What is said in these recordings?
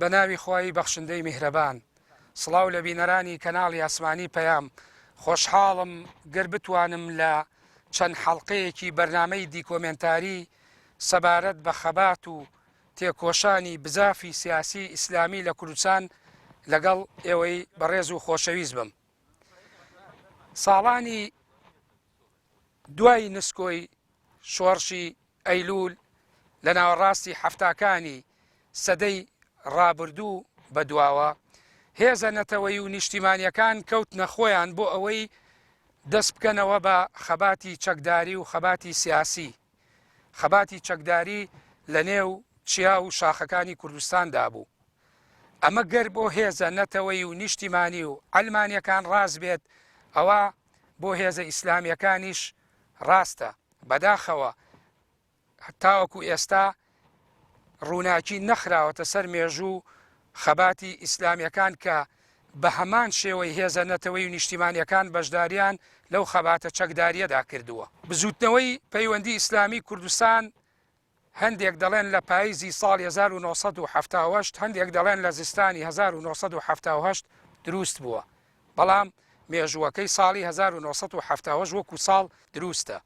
بەناوی خۆی بەخشندەی میهرەبان. سڵاو لە بینەرانی کەناڵی ئاسمانی پەیام. خۆشحاڵم گەر بتوانم لە چەند حەڵقەیەکی بەرنامەی دیکۆمنتاری سەبارەت بە خەبات و تێکۆشانی بزافی سیاسی ئیسلامی لە کوردستان لەگەڵ ئێوەی بەڕێز و خۆشەویست بم. ساڵانی دوای نسکۆی شۆڕشی ئەیلول لە ناوەڕاستی هەفتاکانی سەدەی ڕابردوو بەدواوە هێزە نەتەوەی و نیشتیمانیەکان کەوتنە خۆیان بۆ ئەوەی دەست بکەنەوە بە خەباتی چەکداری و خەباتی سیاسی. خەباتی چەکداری لە نێو چیا و شاخەکانی کوردستاندا بوو. ئەمە گەر بۆ هێزە نەتەوەی و نیشتیمانی و ئەلمانیەکان ڕاست بێت، ئەوە بۆ هێزە ئیسلامیەکانیش ڕاستە. بەداخەوە تاوەکو ئێستا ڕووناکی نەخراوەتە سەر مێژوو خەباتی ئیسلامیەکان کە بە هەمان شێوەی هێزە نەتەوەی و نیشتیمانیەکان بەشداریان لەو خەباتە چەکداریەدا کردووە. بزوتنەوەی پەیوەندی ئیسلامی کوردستان هەندێک دەڵێن لە پاییزی ساڵی 1970، هەندێک دەڵێن لە زستانی 1970 دروست بووە، بەڵام مێژووەکەی ساڵی 1970 وەکو ساڵ دروستە.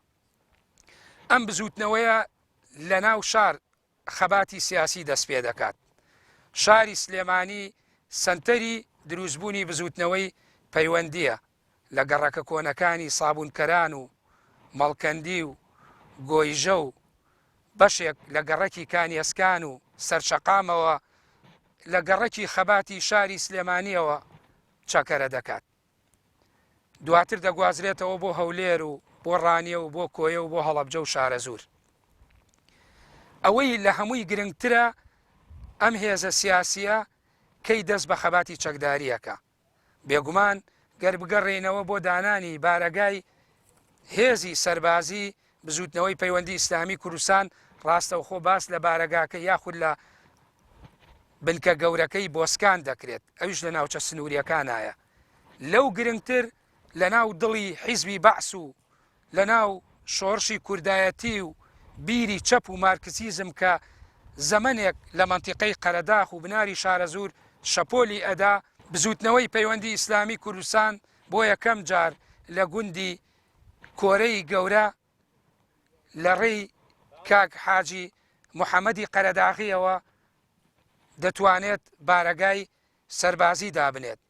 ئەم بزوتنەوەیە لە ناو شار خەباتی سیاسی دەست پێ دەکات. شاری سلێمانی سەنتەری دروستبوونی بزوتنەوەی پەیوەندیە لە گەڕەکە کۆنەکانی سابوونکەران و مەڵکەندی و گۆیژە و بەشێک لە گەڕەکی کانیەسکان و سەرچەقامەوە لە گەڕەکی خەباتی شاری سلێمانیەوە چەکەرە دەکات. دواتر دەگوازرێتەوە بۆ هەولێر و بۆ ڕانیە و بۆ کۆیە و بۆ هەڵەبجە و شارە زور. ئەوەی لە هەمووی گرنگترە ئەم هێزە سیاسیە کەی دەست بە خەباتی چەکداریەکە. بێگومان گەر بگەڕێنەوە بۆ دانانی بارەگای هێزی سەربازی بزوتنەوەی پەیوەندی ئیسلامی کوردستان، ڕاستەوخۆ باس لە بارەگاکە یاخود لە بنکە گەورەکەی بۆسکان دەکرێت، ئەویش لە ناوچە سنووریەکانایە. لەو گرنگتر لە ناو دڵی حیزبی بەعس و لە ناو شۆڕشی کوردایەتی و بیری چەپ و مارکسیزم کە زەمنێک لە مەنتیقەی قەرەداخ و بناری شارە زور شەپۆلی ئەدا، بزوتنەوەی پەیوەندی ئیسلامی کوردستان بۆ یەکەم جار لە گوندی کۆرەی گەورە لە ڕێی کاک حاجی محەممەدی قەرەداغیەوە دەتوانێت بارەگای سەربازی دابنێت.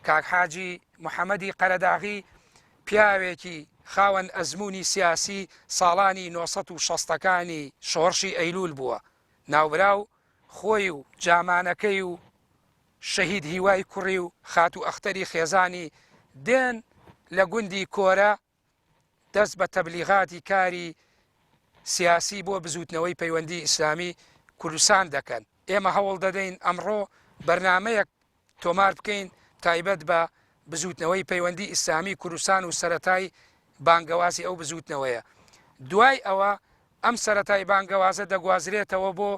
کاک حاجی محەممەدی قەرەداغی پیاوێکی خاوەن ئەزمموی سیاسی ساڵانی 1960ەکانی شۆڕشی ئەیلول بووە. ناوبراو خۆی و جامانەکەی و شەهید هیوای کوڕی و خات و ئەختەری خێزانی دێن لە گوندی کۆرە دەست بە تەبلیغاتی کاری سیاسی بۆ بزوتنەوەی پەیوەندی ئیسلامی کوردستان دەکەن. ئێمە هەوڵ دەدەین ئەمڕۆ بەرنمەیەک تۆمار بکەین تایبەت بە بزوتنەوەی پەیوەندی ئیسلامی کوردستان و سەرەتای بانگەوازی ئەو بزوتنەوەیە. دوای ئەوە ئەم سەرەتای بانگەوازە دەگوازرێتەوە بۆ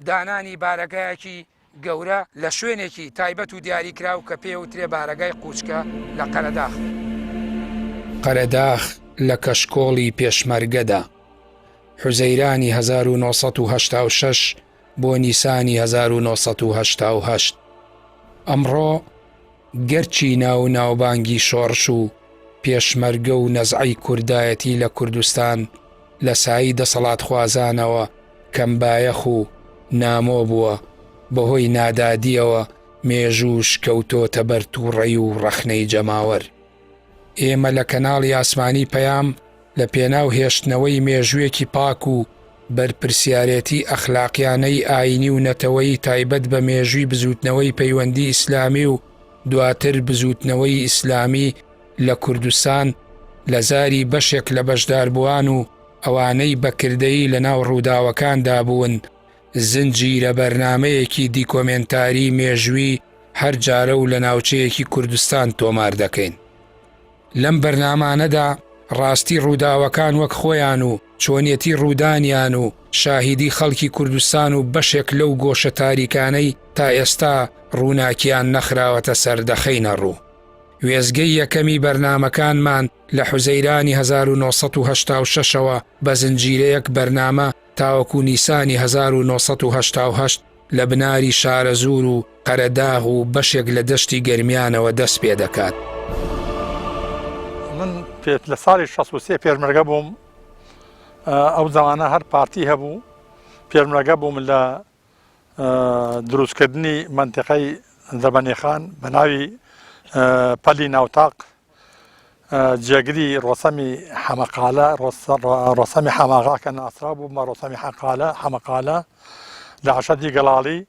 دانانی بارەگایەکی گەورە لە شوێنێکی تایبەت و دیاریکراو کە پێوترێ بارەگای قوچکە لە قەرەداخ. قەرەداخ لە کەشکۆڵی پێشمەرگەدا حوزەیرانی 1986 بۆ نیسانی 1988. ئەمڕۆ گەرچی ناو ناوبانگی شۆڕش و پێشمەرگە و نەزعی کوردایەتی لە کوردستان لە سایی دەسەڵاتخوازانەوە کەمبایەخ و نامۆ بووە، بەهۆی نادادیەوە مێژوش کەوتۆتە بەرتوڕەی و ڕەخنەی جەماوەر. ئێمە لە کەناڵی ئاسمانی پەیام لە پێناو هێشتنەوەی مێژوویەکی پاک و بەرپرسیارەتی ئەخلاقیانەی ئاینی و نەتەوەی تایبەت بە مێژووی بزوتنەوەی پەیوەندی ئیسلامی و دواتر بزوتنەوەی ئیسلامی لە کوردستان لە زاری بەشێک لە بەشداربووان و ئەوانەی بەکردەیی لە ناو ڕووداوەکاندا بوون، زنجیرە بەرنمەیەکی دیکۆمنتاری مێژووی هەر جارە و لە ناوچەیەکی کوردستان تۆمار دەکەین. لەم بەرنامانەدا ڕاستی ڕووداوەکان وەک خۆیان و چۆنیەتی ڕوودانیان و شاهیدی خەڵکی کوردستان و بەشێک لەو گۆشە تاریکانەی تا ئێستا ڕووناکیان نەخراوەتە سەردەخەینە ڕوو. وێزگەی یەکەمی بەرنامەکانمان لە حوزەیرانی 1986ەوە بە زنجیرەیەک بەرنامە تاوەکو نیسانی 1988 لە بناری شارەزور و قەرەداغ و بەشێک لە دەشتی گەرمیانەوە دەست پێ دەکات. من لە ساڵی 63 پێشمەرگە بووم. ئەو زمانە هەر پارتی هەبوو. پێشمەرگە بووم لە دروستکردنی منتیقەی زەبەنیخان بە ناوی پەلی ناوتاق، جێگری ڕۆسەمی حەمەقالە، ڕۆسەمی حەماغا کە ناسرا بوومە ڕۆسەمی حەمەقالە لە عەشەتی گەڵاڵی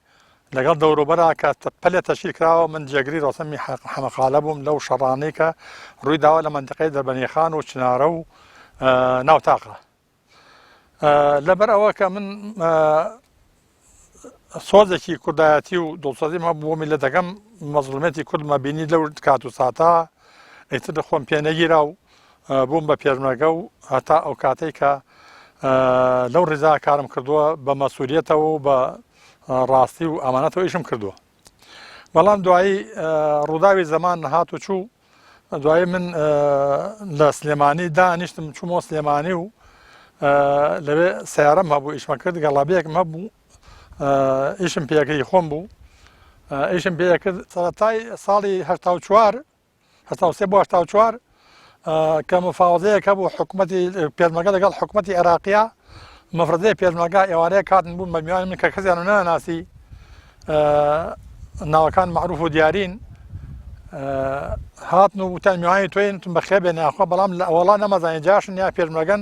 لەگەڵ دەوروبەرا کە پەلێ تەشکیل کراوە. من جێگری ڕۆسەمی حەمەقالە بووم لەو شەڕانەی کە ڕووی داوە لە منتیقەی زەبەنیخان و چنارە و ناوتاقە. لەبەر ئەوە کە من سۆزێکی کوردایەتی و دڵسۆزیم هەبوو بۆ میلەتەکەم، مەزڵومێتی کوردمە بینی لەو کات و ساتا، ئیتر خۆم پێ نەگیرا و بووم بە پێشمەرگە و هەتا ئەو کاتەی کە لەو ڕێزا کارم کردووە بە مەسئولیەتەوە و بە ڕاستی و ئەمانەتەوە ئیشم کردووە. بەڵام دوایی ڕووداوی زەمان هات و چوو. دوایی من لە سلێمانی دانیشتم، چوومەوە سلێمانی و لەوێ سیارەم هەبوو، ئیشمە کرد، گەڵابەیەکم هەبوو، ئیشم پێکردی خۆم بوو. ئیشم پێکرد سەرەتای ساڵی 1984 بۆ 1984 کە مفاوضەیەک هەبوو حکوومەتی پێشمەرگە لەگەڵ حکوومەتی عێراقیە. مەفرەدەی پێشمەرگە ئێوارەیە کاتن بوون بە میوانی من کە کەسیان نەناسی، ناوەکان معروف و دیارین، هاتن و وتیان میوانی تۆین بەخێ بێنێ ئاخوا، بەڵام لە ئەوڵا نەمەزانین جاشن یا پێشمەرگەن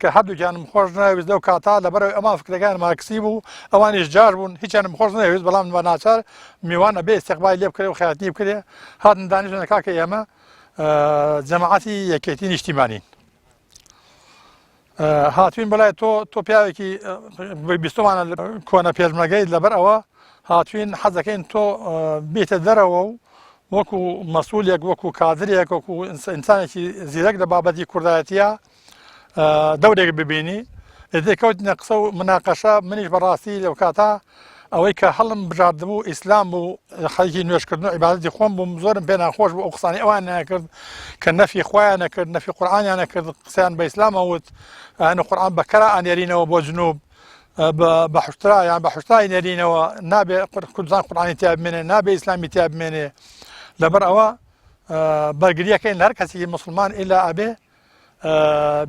کە هەردووکیانم خۆش نەویست لەو کاتا لەبەرەوەی ئەمان فکرەکان مارکسی بوو، ئەوانیش جار بوون، هیچیانم خۆش نەویست، بەڵام بە ناچار میوانە بێ ئیستیقبالی لێ بکرێ و خەیاطی بکرێ. هاتن دانیشتنە کاکە ئێمە جەماعەتی یەکێتی نیشتیمانین. هاتوین بەلای تۆ پیاوێکی بیستۆمانە کۆنە پێشمەرگەی، لەبەر ئەوە هاتوین حەزەکەین تۆ بێتە دەرەوە و وەکو مەسئولێک، وەکو کادرێک، وەکو ئینسانێکی زیرەک لە بابەتی کوردایەتیە دەورێک ببینی. دەکەوتنە قسە و مناقەشە. منیش بەڕاستی لەو کاتا ئەوەی کە هەڵم بژاردبوو ئیسلام بوو، خەڵکی نوێشکردن و عیبادەتی خۆم بووم، زۆرم پێ ناخۆش بوو ئەو قسانی ئەوان نەکرد کە نەفی خۆیان نەکرد، نەفی قورئانیان نەکرد، قسەیان بە ئیسلامە وت، ئەنە قورئان بەکەرا ئەنێرینەوە بۆ جنوب، بە حوشترا یان بە حوشتای نێرینەوە، نابێ کوردستان قورئانی تیا بمێنێ، نابێ ئیسلامی تیا بمێنێ. لەبەر ئەوە بەرگریەکەین لە هەر کەسێکی موسڵمان ئیلا ئەبێ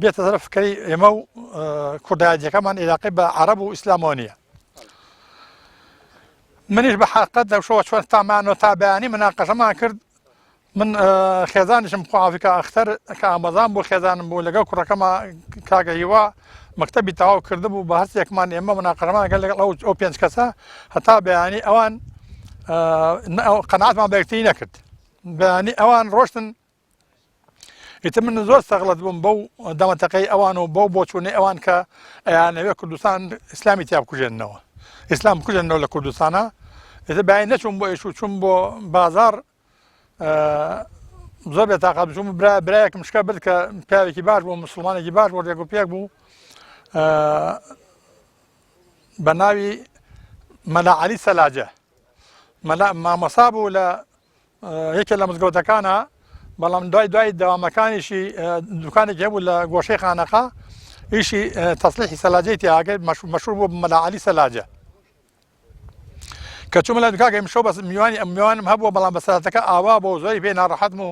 بێتە سەر فکری ئێمە و کوردایەتیەکەمان عێراقی بە عەرەب و ئیسلامەوە نییە. منیش بە حەقیقەت دەشەوە چۆن تامانەوە تا بەیانی مناقەشەمان کرد. من خێزانیشم خوافیکە ئەختەر کە ئامەزان بوو، خێزانم بوو، لەگەڵ کوڕەکەمە کاگە هیوا مەکتەبی تەواو کردبوو بە هەرسێکمان ئێمە مناقەشەمان لەگەڵ ئەو 5 کەسە هەتا بەیانی ئەوان قەناعەتمان بە یەکتری نەکرد. بەیانی ئەوان ڕۆشتن. ئیتر من زۆر سەغڵەت بووم بەو دەمەتەقەی ئەوان و بەو بۆچوونەی ئەوان کە ئەیانەوێ کوردستان ئیسلامی تیا بکوژێننەوە، ئیسلام بکوژێننەوە لە کوردستانە. ئیتر بەیانی نەچووم بۆ ئیش و چووم بۆ بازار. زۆر بێتاقەت بووم. برایەکم شکە برد کە پیاوێکی باش بوو، موسڵمانێکی باش بوو، ڕێک و پێک بوو، بە ناوی مەلا عەلی سەلاجە. مامۆستا بوو لە یەکێک لە مزگەوتەکانە، بەڵام دوای دەوامەکانیشی دوکانێکی هەبوو لە گۆشەی خانەقا، ئیشی تەسلیحی سەلاجەی تیاگەی مەشهوور بوو مەلا عەلی سەلاجە. کە چوومە لە دوکاکە شەو بەس میوانم هەبووە، بەڵام بە سەرەتەکە ئاوا بۆ زۆری پێی ناڕەحەتم و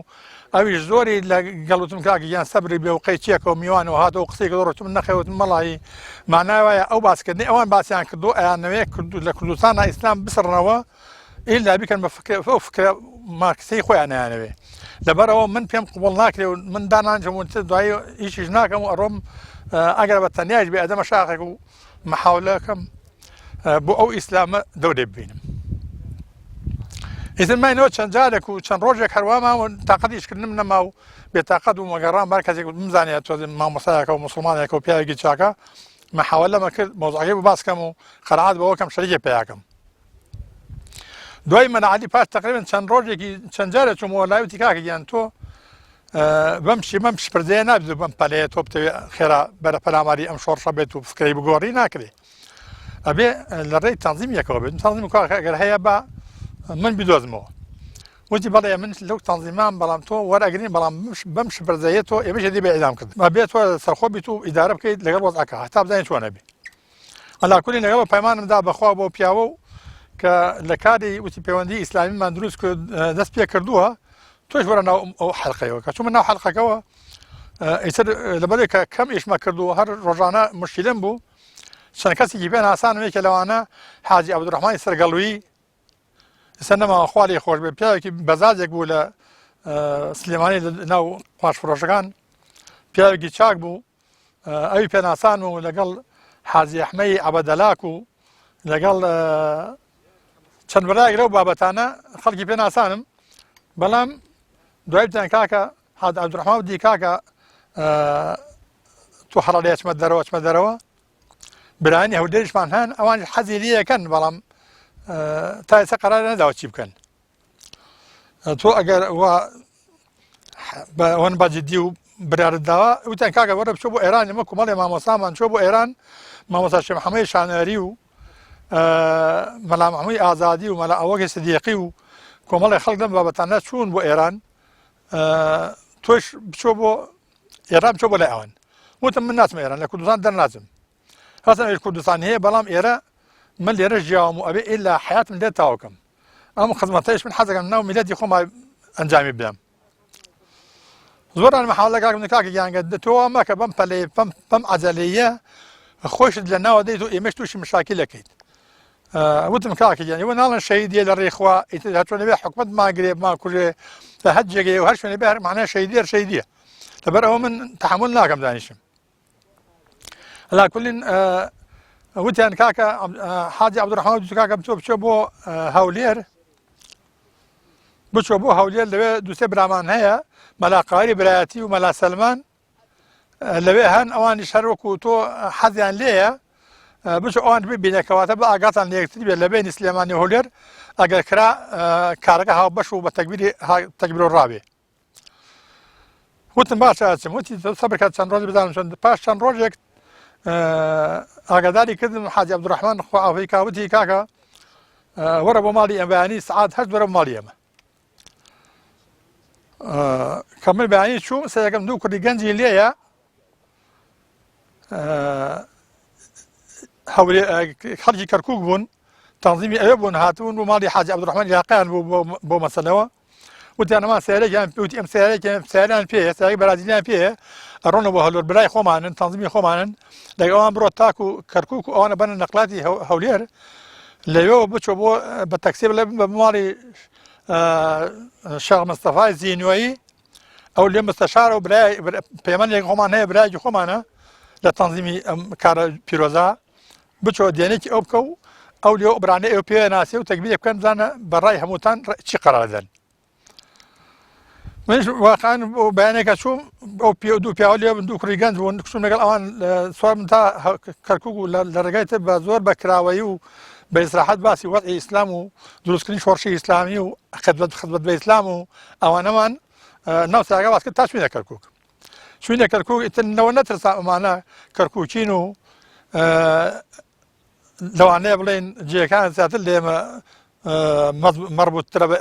ئەویش زۆری لە گەڵوتم کاکە گیان سەبری بێ و قەی چیەکە و میوانەوە هاتەوە قسەی کە ڕۆتم نەخەوتم مەڵایی مانای وایە ئەو باسکردنی ئەوان باسییان کردو ئەیانەوێ لە کوردستانە ئیسلام بسڕنەوە ئیلا بیکەن بە ئەو فکرە مارکسی خۆیان نایانەوێ. لەبەرەوە من پێم قوبڵ ناکرێ و من دانانجم دوایی ئیشیش ناکەم و ئەڕۆم ئەگەر بە تەنیاش بێ ئەدەمە شاخێک و مەحاولەکەم بۆ ئەو ئیسلامە دەورێ ببینم. ئیتر ماینەوە چەند جارێک و چەند ڕۆژێک هەروەما و تاقەتیشکردنم نەما و بێتاقەت و مەگەڕان بار کەسێک بمزانێت تۆ مامۆستایەکە و موسڵمانێکە و پیاوێکی چاکە مەحاولەمە کرد مۆزوعەکەی باسکەم و قەناعەت بەوە کەم شەریکێ پێیاکەم. دوای مەلا عەلی پاش تقریبا چەند ڕۆژێکی چەند جارێک چوومەوە لای وتی کاکە گیان تۆ بەم پردەیە نابێت بەم پەلەیە تۆ بتەوێ خێرا بەرە پەلاماری ئەم شۆڕشە بێت و فکرەی بگۆڕی ناکرێ. ئەبێ لە ڕێی تەنزیمیەکەوە بێت. تەنزیم ئەگەر هەیە بە من بیدۆزمەوە. وتی بەڵێ من لەو تەنزیمان بەڵام تۆ وەرئەگرین، بەڵام بەم شپردەیە تۆ ئێمەش دەبێ ئیدام کرد. ئەبێت تۆ سەرخۆ بیت و ئیدارە بکەیت لەگەڵ وەزعەکە هەتا بزانین چۆنە بێ. ئەلاکولی لەگەڵ پەیمانمدا بەخوا بۆ پیاوە و کە لە کاری وتی پەیوەندی ئیسلامیمان دروست دەست پێ کردووە تۆش وەرە ناو ئەو حەلقەیەوە کە چوومە ناو حەلقەکەەوە ئیتر لەبەرێک کە کەم ئیشمە کردووە هەر ڕۆژانە مشکلم بوو چەند کەسێکی پێ ئاسانمێکە لەوانە حاجی عەبدوڕەحمانی سەرگەڵووی ئێستا نەماوە خوا خۆش بێ پیاوێکی بەزازێک بوو لە سلێمانی ناو پاشفرۆشەکان پیاوێکی چاک بوو ئەوی پێناسان و لەگەڵ حاجی ئەحمەی عەبەدەلاک و لەگەڵ چەند بەرایەک لەو بابەتانە خەڵکی پێناسانم بەڵام دوای بتیان کاکە حاج عەبدوڕەحمان وتی کاکە تۆ هەڵەڵەیە چمە دەرەوە برایانی هەولێریشمان هەن ئەوان حەزی لێ یەکەن بەڵام تا ئێستا قەرار نەداوە چی بکەن تۆ ئەگەر ئەوەن باجددی و برارت داوە وتیان کاکە وەرە بچۆ بۆ ئێران ئێمە کومەڵێ مامۆسامان چۆ بۆ ئێران مامۆستا شێخ محەممەد شانۆری و مەلا محەممەدی ئازادی و مەلا ئەوەکەی سدیقی و کۆمەڵی خەڵک لەم بابەتانە چوون بۆ ئێران تۆش بچۆ بۆ ئێران بچۆ بۆ لای ئەوان وتم من ناچمە ئێران لە کوردستان دەرناچم هەستن کوردستان هەیە بەڵام ئێرە من لێرە ژیاوم و ئەبێ ئێلا حیاتم لێ تاوکەم ئەم خزمەتەیش من حەزەکەم ناو میلەتی خۆما ئەنجامی بدەم زۆران محاولە کاکم کاکە گیانگە تۆ مەکە بەم پەلەی بەم عەجەلەیە خۆشت لە ناوە دەیت و ئێمەش تووشی مشاکل دەکەیت وتم کاکە گیانی وە ناڵن شەهیدیە لە ڕێخوا چۆن بێ حکومەت ماگرێ ماکوژێ لە هەر جێگەی و هەر شوێنێ بێ هەر معنای شەهیدیە لەبەر ئەوە من تەحمل ناکەم دانیشم عەلا کولین وتیان کاکە حاجی عەبدوڕەحمان وتی کاکە بچۆ بۆ هەولێر بچۆ بۆ هەولێر لەوێ دووسێ برامان هەیە مەلا قاری برایەتی و مەلا سەلمان لەوێ هەن ئەوانیش هەر وەکو تۆ حەزیان لێیە بچۆ ئەوان ببینێکەواتە بە ئاگاتان لە یەکتری بێت لە بینی سلێمانی و هەولێر ئەگەر کرا کارەکە هاوبەش و بە تەکبیر و ڕابێ وتم باشە ئاچم وتی سەبر کات چەند ڕۆژ بزانم چۆن پاش چەند ڕۆژێک ئاگاداری کردم حاجی عەبدوڕەحمان خواوەی کاوتی کاکە وەرە بۆ ماڵی ئەم بەیانی سعات هەشت وەرە بۆ ماڵی ئێمە کە من بەیانی چوو سەرەکەم دوو کوردی گەنجی لێیە خەڵکی کەرکووک بوون تەنزیمی ئەوێ بوون هاتوون بۆ ماڵی حاجی عەبدوڕەحمان یاقیان بوو بۆ مەسەلەوە وتیان ئەمان سیارێکیان وتی ئەم سیارەیان پێیە سیارەی بەرازیلیان پێیە ئەڕۆنە بۆ هەولێر برای خۆمانن تەنزیمی خۆمانن لەگەڵ ئەوان بڕۆ تاک و کەرکووک و ئەوانە بەنە نەقلاتی هەولێر لەوێ بچۆ بۆ بە تەکسی بە ماڵی شێخ مستەفای زینوایی ئەو لێ مستەشارە و پەیمانێک خۆمان هەیە برایەکی خۆمانە لە تەنزیمی ئەم کارە پیرۆزە بچۆ دێنێکی ئەو بکە و ئەو لێ برانەی ئەو پێ ناسێ و تەکبیرێک بکەن بزانە بەڕای هەمووتان چی قەرار دەن منش واقعا بەیانێکە چووم ئەو دوو پیاوە لێ دوو کوڕی گەنج بوون چووم لەگەڵ ئەوان سوارم تا کەرکووک و لە ڕێگای تر بە زۆر بە کراوەیی و بە ئیسراحەت باسی وەضعی ئیسلام و دروستکردنی شۆڕشی ئیسلامی و خزمەت بە ئیسلام و ئەوانەمان ناو ساگا باس کرد تا چوینە کەرکووک چوینە کەرکووک ئیترنەوە نەترسا ئەمانە کەرکووکین و لەوانەیە بڵێن جێەکان زیاتر لێمە مەربوطترە بە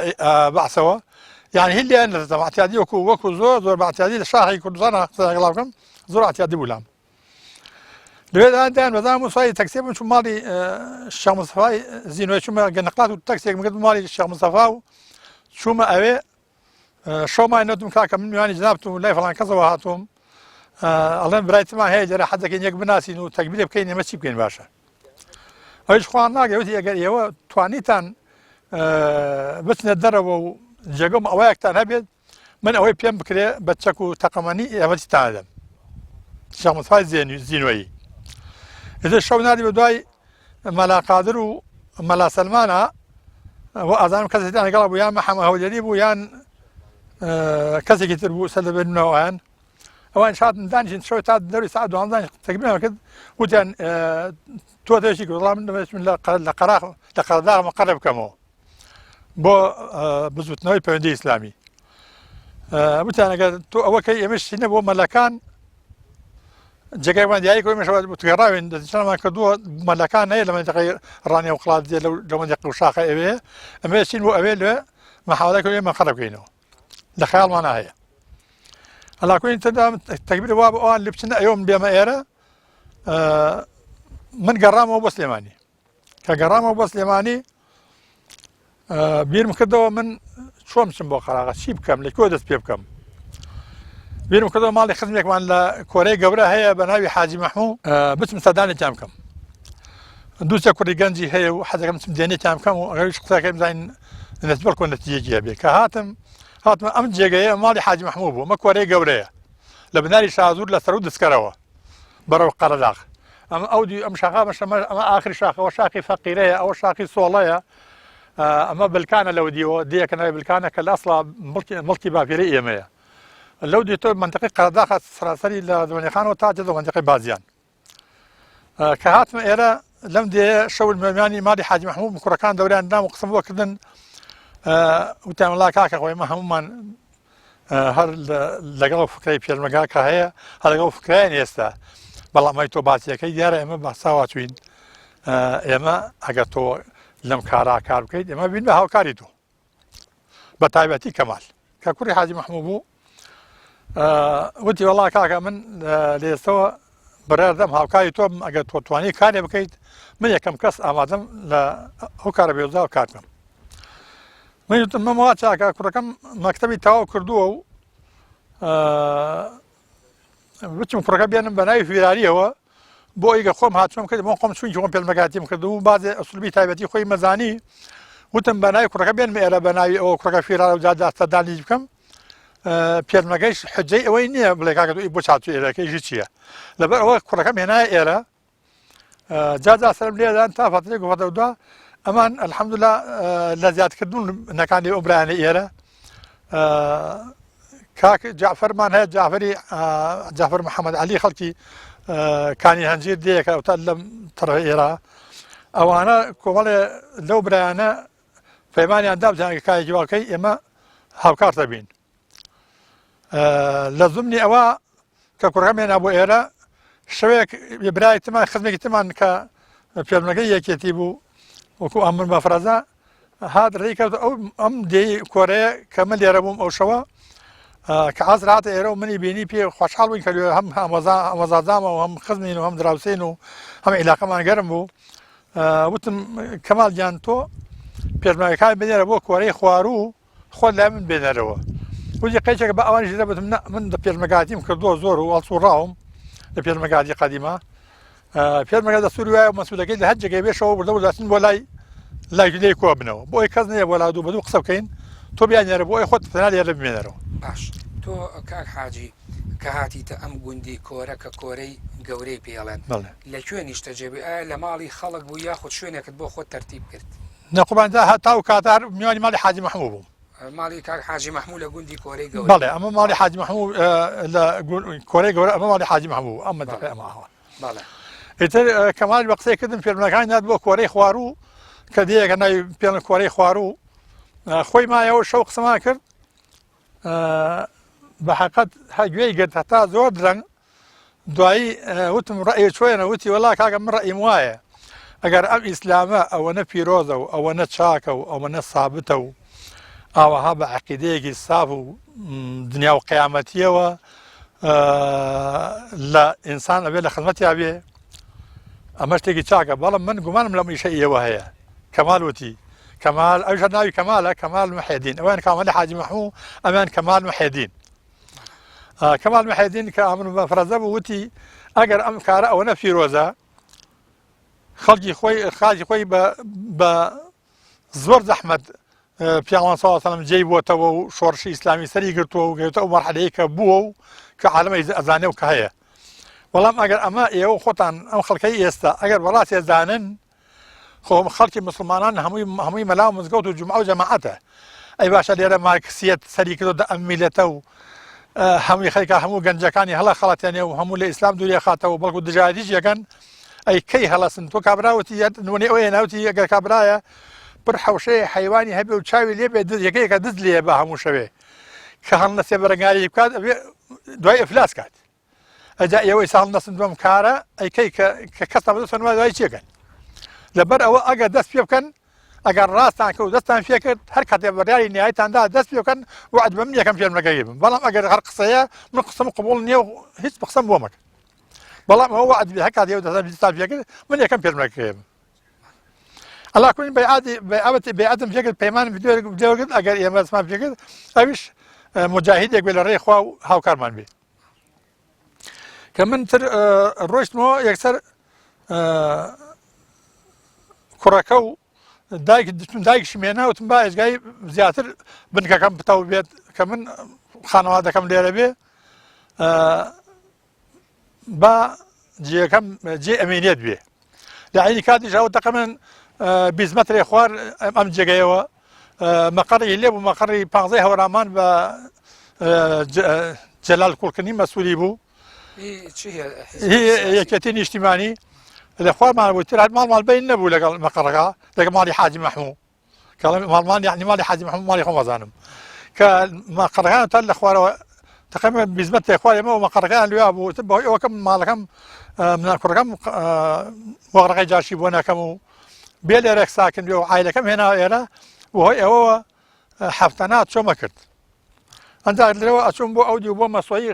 بەعسەوە يعني هي اللي أنا زعما اعتيادي وكو زور باعتيادي للشاحي كردستان غلاكم زور اعتيادي بولام لذا دان مدام صاي تاكسي من شو مالي الشيخ مصطفى زينو شو ما نقلات التاكسي من قد مالي الشيخ مصطفى شو ما أبي شو ما إنهم كاكا من يعني جنابتهم لا فلان كذا وهاتهم الله برايت ما هي جرى حد كين يقبل ناس إنه تقبيل بكين ما تشيب كين باشا ايش خوان ناقي وتي اگر يوا توانيتان بس ندربوا جاكم أوايكتان هبيد من أواي بيان بكري بتشكو تقماني يمتي تعلم الشيخ مصطفى زينوي إذا شو نادي بدواي ملا قادر وملا سلمانا وأظن كذا أنا قلبوا يا محمد هوليري بو يان كذا كتير بو سلب النوعان أوان شاط ندانش شو تاد دوري سعد وعندنا تقريبا كده وتان تو تشيك والله من بسم الله لقراء مقرب كمو بۆ بزوتنەوەی پەیوەندی ئیسلامی وتیانەگەر تۆ ئەوە کەی ئێمەش چینە بۆ مەلەکان جێگایمان دیاری کۆی مەشەوە بتگەڕاوین دەچەنەمان کردووە مەلەکان هەیە لە مەنتیقەی ڕانی و وڵات دێ لە مەنتیقە وشاخە ئەوێ ئەمە چین بۆ ئەوێ لێ مەحاولە کردووە ئێمە خەرە بکەینەوە لە خەیاڵمان هەیە هەڵا کوین تەدا تەکبیر وا بۆ ئەوان لێ بچنە ئەوم بێمە ئێرە من گەڕامەوە بۆ سلێمانی کە گەڕامەوە بۆ سلێمانی بیرم کردەوە من چۆن بچم بۆ قەراغە چی بکەم لەکوێ دەست پێ بکەم بیرم کردەوە ماڵی خزمێکمان لە کۆرەی گەورە هەیە بە ناوی حاجی مەحموو بچم سەدانێکیان بکەم دووسێ کوڕی گەنجی هەیە و حەزەکەم بچم دێنێکیان بکەم و ئەگەریش قسەکەی بزانین نەتبەر کۆ نەتیجەیەکیە بێ کە هاتمە ئەم جێگەیە ماڵی حاجی مەحموو بوو ئەمە کۆرەی گەورەیە لە بناری شازوور لە سەر و دسکەرەوە بەڕەو قەرەداغ ئەمە ئەم شاخا ئەمە ئاخری شاخەوە شاخی فەقیرەیە ئەوە شاخی سۆڵەیە ئەمە بلکانە لەو دیەوە دیەکە ناوی بلکانە کە لە ئەسڵا مڵکی باپیرەی ئێمەیە لەو دی تۆ منتەقەی قەرەداغ سەراسەری لە دۆنیەخانەوە تا جێ منتەقەی بازیان کە هاتمە ئێرە لەم دێ شەو مێمیانی ماڵی حاجی مەحموو کوڕەکان دەوریان دام و قسم بۆ کردن وتیان وەڵا کاکە خۆی ئێمە هەمومان هەر لەگەڵ فکرەی پێشمەرگا کە هەیە هەر لەگەڵ فکرایان ئێستا بەڵام ئەی تۆ باسیەکەی دیارە ئێمە بەساوا چوین ئێمە ئەگەر تۆ لەم کارا کار بکەیت ئێمە بین بە هاوکاری تۆ بە تایبەتی کەمال کە کوڕی حاجی مەحموو بوو وتی وەڵا کاکە من لە ئێستەوە بەڕێدەم هاوکاری تۆ ئەگەر تۆ توانی کارێ بکەیت من یەکەم کەس ئامادەم لە ئەو کارە بێوزا و کار بکەم من وتم مەمەوا چاکە کوڕەکەم مەکتەبی تەواو کردووە و بچم کوڕەکە بێنم بە ناوی فیراریەوە بۆ ئەیگە خۆم هاتووم کرد بۆ خۆم چونکی خۆم پێشمەرگاتیم کردو و بازێ ئەسولوبی تایبەتی خۆی مەزانی وتم بە ناوی کوڕەکە بێنمە ئێرە بە ناوی ئەوە کوڕەکە فیرارە و جا سەردانی بکەم پێشمەرگەیش حجەی ئەوەی نییە بڵێ کاکە تۆ بۆ چاتوو ئێرەکەیژی چییە لەبەر ئەوە کوڕەکەم هێنایە ئێرە جا سەرم لێدان تا فەترێک و فەتەودا ئەمان ئەلحەمدولیلا لە زیادکردن نەکانی ئەو برایانە ئێرە کاک جعفەرمان هەیە جعفەر محەممەد عەلی خەڵکی کانی هەنجیر دەیەکە ئەوتا لەم تەڕە ئێرە ئەوانە کۆمەڵێ لەو برایانە پەیمانیان دابزانکە کایەکی واکەی ئێمە هاوکار دەبین لە زمنی ئەوە کە کوڕەکەم هێنا بۆ ئێرە شەوەیەک برای تمان خزمێکی تمان کە پێشمەرگەی یەکێتی بوو وەکو ئەمر بەفرەزە هات ڕێی کەوت ئەم دێی کۆرەیە کە من لێرە بووم ئەو شەوە کە عەزر هاتە ئێرە و منی بینی پێ خۆشحاڵ بووین کە هەم ئەمەزادامە و هەم خزمین و هەم دراوسین و هەم عیلاقەمان گەرم بوو وتم کەمال گیان تۆ پێشمەرگەکان بنێرە بۆ کۆرەی خواروو خۆت لای من بێنەرەوە وتی قەیچێکە بە ئەوانیش دەبتم من لە پێشمەرگاتیم کردووە زۆر و هەڵسوڕاوم لە پێشمەرگاتی قەدیمە پێشمەرگا دەستوری وایە مەسئولەکەی لە هەر جێگەی بێشەوە بردە و دەچین بۆ لای کۆ بنەوە بۆ ئەوی کەس نییە بۆ لا دوو بە دوو قسە بکەین تۆ بیانێرە بۆ ئەوی خۆت فەنا لێرە بمێنەرەوە باش تۆ کاک حاجی کە هاتیتە ئەم گوندی کۆرە کە کۆرەی گەورەی پێڵێن لەکوێ نیشتە جێبی ئایا لە ماڵی خەڵک بوو یاخود شوێنێکت بۆ خۆت تەرتیب کرد نەقوباندا هەتا و کاتار میوانی ماڵی حاجی مەحموو بووم ماڵی کاک حاجی مەحموو لە گوندی کۆرەی گەورە بەڵێ ئەمە ماڵی حاجی مەحموو لە کۆرەی گەورە ئەمە ماڵی حاجی مەحموو ئەم مەنتەقەی ئەماوە بەڵێ ئیتر کەمال بە قسەیکردن پێشمەرگەکان هات بۆ کۆرەی خواروو کە دیەکە ناوی پێڵێن کۆرەی خواروو خۆی مایەوە شەو قسەمان کرد بە حەقەت هەگوێی گرت هەتا زۆر درەنگ دوایی وتم ڕەئی چۆیەنە وتی وەڵا کاکە من ڕەئیم وایە ئەگەر ئەم ئیسلامە ئەوەنە پیرۆزە و ئەوەنە چاکە و ئەوەنە سابتە و ئاوەها بە عەقیدەیەکی ساف و دنیا و قیامەتیەوە لە ئینسان ئەبێ لە خزمەتیا بێ ئەمە شتێکی چاکە بەڵام من گومانم لەم ئیشەی ئێوە هەیە کەمال وتی کەمال ئەوش ناوی کەمالە کەمال محێدین ئەویان کامەلی حاجی مەحموو ئەمیان کەمال محێدین کەمال محێدین کە ئەمر بەفرەزە بوو وتی ئەگەر ئەم کارە ئەوەنە پیرۆزە خەڵکی خۆی بە زۆر زەحمەت پیاوان ساڵ سەلەم جێی بۆتەوە و شۆڕشی ئیسلامی سەری گرتووە و گەوتە ئەو مەرحەلەیە کە بووە و کە عالەمە ئەزانێ و کە هەیە بەڵام ئەگەر ئەمە ئێوە خۆتان ئەم خەڵکەی ئێستا ئەگەر وەڵاتی ئەزانن خۆ خەڵکی مسلمانان هەمووی مەلا و مزگەوت و جومعە و جەماعەتە ئەی باشە لێرە مارکسیەت سەری کردو ئەم میلەتە و هەمووی خەڵکە هەموو گەنجەکانی هەڵە خەڵەتێنێ و هەموو لە ئیسلام دووری خاتەوە بەڵکو دژایەتیش یەکەن ئەی کەی هەڵەسن تۆ کابراوەتی نوێنێ ئەوەیە ناوتی ئەگەر کابرایە پر حەوشەیە حیوانی هەبێ و چاوی لێ بێ یەکەیەکە دز لێ بە هەموو شەوێ کە هەڵ نەسێ بەرەنگاری بکات دوای ئەفلاس کات ئەجا ئێوەی ساڵ نەسن دوم کارە ئەیکەی کە کەستا بەدەستەوە دوای چێکەن لەبەر ئەوە ئەگەر دەست پێ بکەن ئەگەر ڕاستان کە و دەستان پێ کرد هەر کاتێ بەریاری نهایتاندا دەست پێ بکەن وعد بە من یەکەم پێشمەرگەی بم بەڵام ئەگەر هەر قسەیە من قسەم قبوڵ نییە و هیچ قسەم بۆ مەکە بەڵام ئەوە وعد هەر کاتێ دەستان پێ کرد من یەکەم پێشمەرگەی بم الله كون بيعادم فيك البيمان فيديو قد اگر يا ما فيك اوش مجاهد يقول الري خوا هاو كارمان بي كمن تر الروش مو يكسر كراكو دايك شمينا وتنبا ايش جاي زياتر بنك كم بتاو بيت كمن خانه هذا كم ليره بي با جي كم جي امينيت بي يعني كادي جاو تقريبا بيزمتر اخوار ام جايوا مقري اللي ومقري بانزي ورامان ب جلال كلكني مسؤولي بو هي كتين اجتماعي الاخوار مع الوتر مال بين نبو لقى مقرقه لقى مالي حاج محمود كلام مال يعني مالي حاج محمود مالي خمزانم كمقرقان تل اخوار تقريبا بيزمت اخوار ما مقرقان اللي ابو تبع وكم مالكم من الكركم مغرقه جاشي بونا كم بيل ساكن بيو عائله كم هنا هنا وهو حفتنات شو ما كرت انت لو اشوم بو اوديو بو مسوي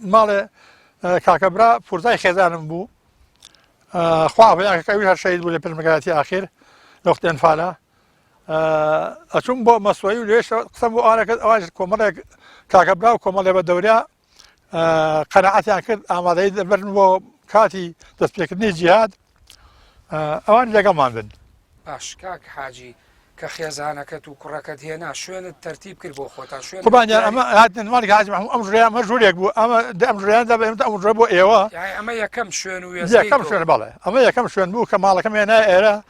مال كاكبرا فرزاي خزان بو خواب يعني كوي هالشيء ولا بالمقالات اخر وقت انفاله اشوم بو مسوي ليش قسموا انا اواج كومره كاكبرا وكومره بالدوريا قناعتي عن كذا اما ذي برنو كاتي تسبيكني جهاد اوان لقى ماندن باش كاك حاجي كخيزانكت وكركت هنا شوين الترتيب كل بو خوتا شوين طبعا يعني اما هاد مالك حاج محمود امر مجهول يكبو اما امر دا امر بو ايوا يعني اما يكم شوين ويزيد يا كم شوين بالا اما يا كم شوين بو كمال كم هنا ايرا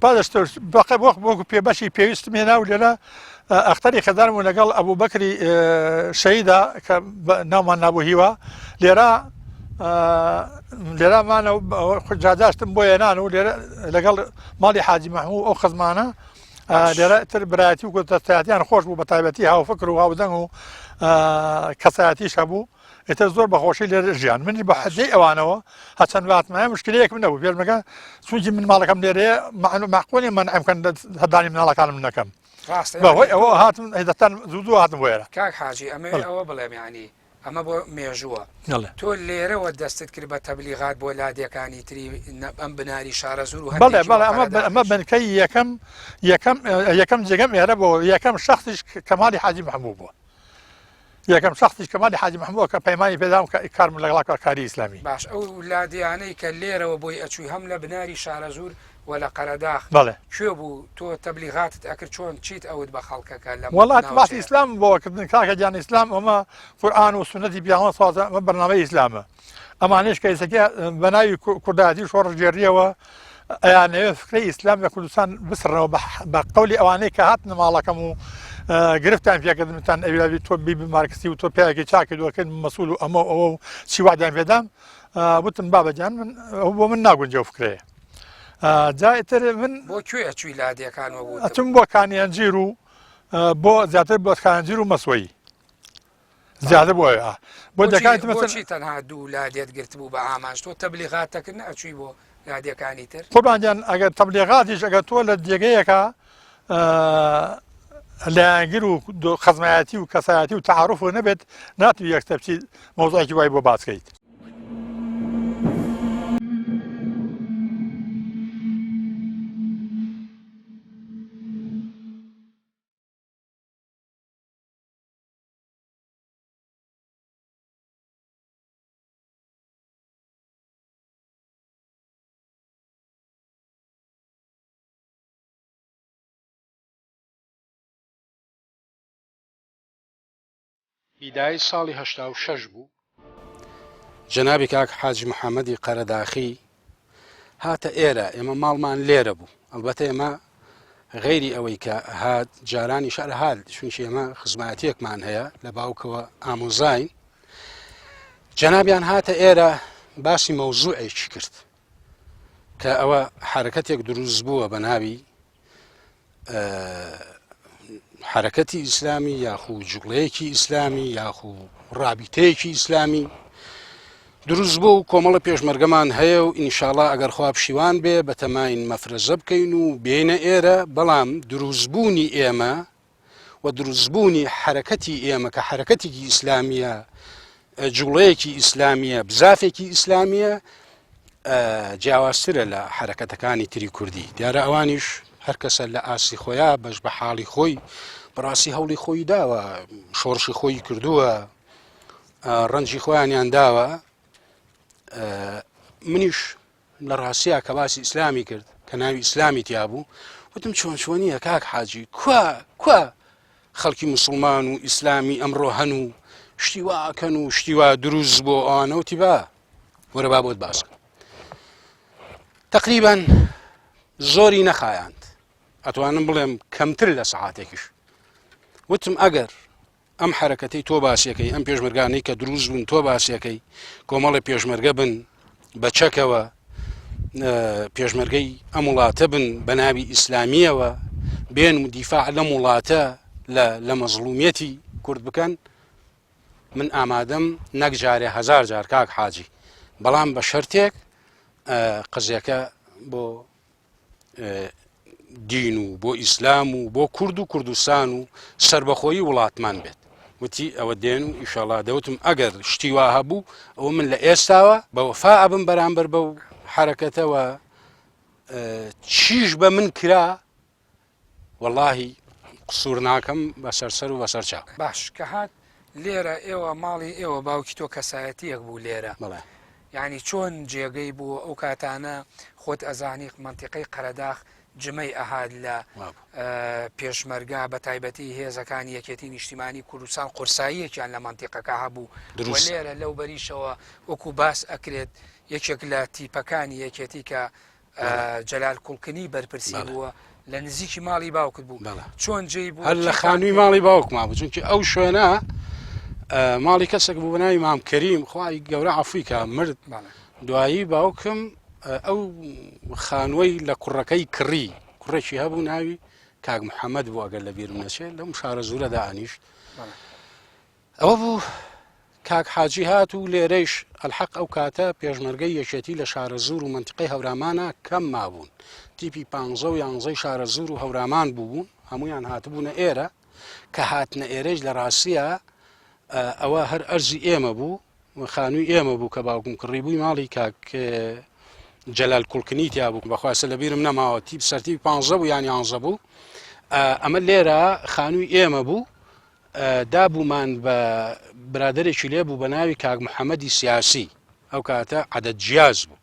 بعدش باقي بو بي باشي بيست هنا ولا اختاري خزان من قال ابو بكر شهيده نام ابو هيوا لرا لرا ما خجاجاش تنبوي انا لقال مالي حاج محمود او خزمانه لرا تربراتي وقلت تاتي خوش بو بطيبتي ها وفكروا ها ودنو كساتي شابو يتزور بخوشي للرجال من بحدي اوانو حسن وقت ما مشكله من ابو في المكان سوجي من مالكم لري معقول ما يمكن هداني من الله كان منكم هو هات اذا كان زودو هات ويرا كاك حاجي اما او بلام يعني اما بو ميجوا تو اللي رو دستت كربه تبليغات بولادي كاني تري ام بناري شارع زور بلا بلا اما بنكي يكم جيم يا ربو يكم شخص كمالي حاجي محمود يكم شخص كمالي حاجي محمود كبيماني بيدام كار من الاغلاق كاري اسلامي باش اولادي يعني كليره وبوي اتشوي هم بناري شارع زور ولا قرداخ بله شو بو تو تبليغات تاكد شلون تشيت اود بخلقك كلام والله تبعت اسلام بو كاك جان اسلام اما قران وسنه بيان صوت برنامج اسلام اما نيش كيسكي بناي كرداتي شور جيريه و يعني فكري اسلام كل سنه بسر بقولي اوانيك هاتنا مالكم گرفتن فيها كذا مثلا أبي توبي بماركسي وتوبي كي شاكل وكان مسؤول أما أو شيء واحد يعني فدام بتن بابا جان من هو من ناقول جو فكرة جاي ترى من بو شوي لادي كان موجود أتم بو كان ينجيرو بو زيادة بو كان ينجيرو مسوي زيادة بو ده كانت مثلا شيء تنها دو لادي قلت بو بعامش تو تبليغاتك إنه شوي بو لادي كان يتر طبعا جان أجر تبليغاتي أجر تولد دقيقة لا ينقلوا خدماتي وكساتي وتعارف ونبت ناتو يكتب موضوع جواي بو باسكيت بیدای ساڵی 86 بوو جەنابی کاک حاج محەممەدی قەرەداخی هاتە ئێرە ئێمە ماڵمان لێرە بوو ئەلبەتە ئێمە غەیری ئەوەی کە هات جارانی شار هاات چونکی ئێمە خزمەتیەکمان هەیە لە باوکەوە ئامۆزاین جەنابیان هاتە ئێرە باسی مەوزوعێکی کرد کە ئەوە حرەکەتێک دروست بووە بە ناوی حرەکەتی ئیسلامی یاخو جوڵەیەکی ئیسلامی یاخو ڕابیتەیەکی ئیسلامی دروست بوو و کۆمەڵە پێشمەرگەمان هەیە و ئینشاڵڵا ئەگەر خوا پشیوان بێ بە تەماین مەفرەزە بکەین و بێنە ئێرە بەڵام دروستبوونی ئێمە و دروستبوونی حرەکەتی ئێمە کە حرەکەتێکی ئیسلامیە جوڵەیەکی ئیسلامیە بزافێکی ئیسلامیە جیاوازترە لە حرەکەتەکانی تری کوردی دیارە ئەوانیش هەر کەسە لە ئاسی خۆیان بەش بە حاڵی خۆی بەڕاستی هەوڵی خۆی داوە شۆڕشی خۆی کردووە ڕەنجی خۆیانیان داوە منیش لە ڕاستیە کە باسی ئیسلامی کرد کە ناوی ئیسلامی تیا بوو وتم چۆن چۆنیە کاک حاجی کوا خەڵکی مسلمان و ئیسلامی ئەمڕۆ هەن و شتی واکەن و شتی وا دروست بۆ ئەوانەوتی بە وەرە با بۆت باسکە تقریبا زۆری نەخایاند ئەتوانم بڵێم کەمتر لە سەعاتێکیش وتم ئەگەر ئەم حرەکەتەی تۆ باسیەکەی ئەم پێشمەرگانەی کە دروست بوون تۆ باسیەکەی کۆمەڵی پێشمەرگە بن بە چەکەوە پێشمەرگەی ئەم وڵاتە بن بە ناوی ئیسلامیەوە بێن و دیفاع لەم وڵاتە لە مەزڵومیەتی کورد بکەن من ئامادەم نەک جارێ هەزار جار کاک حاجی بەڵام بە شەرتێک قزیەکە بۆ دین و بۆ ئیسلام و بۆ کورد و کوردستان و سربەخۆیی وڵاتمان بێت وتی ئەوە دێن و ئیشەڵا دەوتم ئەگەر شتی وا هەبوو ئەوە من لە ئێستاوە بە وەفا ئەبم بەرامبەر بەو حرەکەتەوە چیش بە من کرا وەڵاهی قسوور ناکەم بەسەرسەر و بەسەر چاو باش کە هات لێرە ئێوە ماڵی ئێوە باوکی تۆ کەسایەتیەک بوو لێرە بەڵێ یعنی چۆن جێگەی بوو ئەو کاتانە خۆت ئەزانی منتیقەی قەرەداغ جمەی ئەهاد لە پێشمەرگا بە تایبەتی هێزەکانی یەکێتی نیشتیمانی کوردستان قورساییەکیان لە منتیقەکە هەبوو لێرە لەو بەریشەوە وەکو باس ئەکرێت یەکێک لە تیپەکانی یەکێتی کە جەلال کوڵکنی بەرپرسی بووە لە نزیکی ماڵی باوکت بوو چۆن جێی بوو هەر لە خانووی ماڵی باوکما بوو چونکە ئەو شوێنە ماڵی کەسێک بوو بەناوی مام کەریم خوای گەورە عەفوی کە مرد دوایی باوکم ئەو خانووی لە کوڕەکەی کڕی کوڕێکی هەبوو ناوی کاک محەممەد بوو ئەگەر لە بیرم نەچێت لەم شارە زورەدا ئانیشت ئەوە بوو کاک حاجی هات و لێرەش ئەلحەق ئەو کاتە پێشمەرگەی یەکێتی لە شارە زور و منتیقەی هەورامانە کەم مابوون تیپی 15 و 11 شارە زور و هەورامان بوون هەمویان هاتبوونە ئێرە کە هاتنە ئێرەش لە ڕاستیە ئەوە هەر ئەرزی ئێمە بوو خانووی ئێمە بوو کە باوکم کڕی بووی ماڵی کاک جەلال کوڵکنی تیا بوو بەخواستە لە بیرم نەماوە تیپ سەرتیپی 15 بوو یان 11 بوو ئەمە لێرە خانووی ئێمە بوو دابوومان بە برادێکی لێ بوو بە ناوی کاک محەممەدی سیاسی ئەو کاتە عەدەد جیاز بوو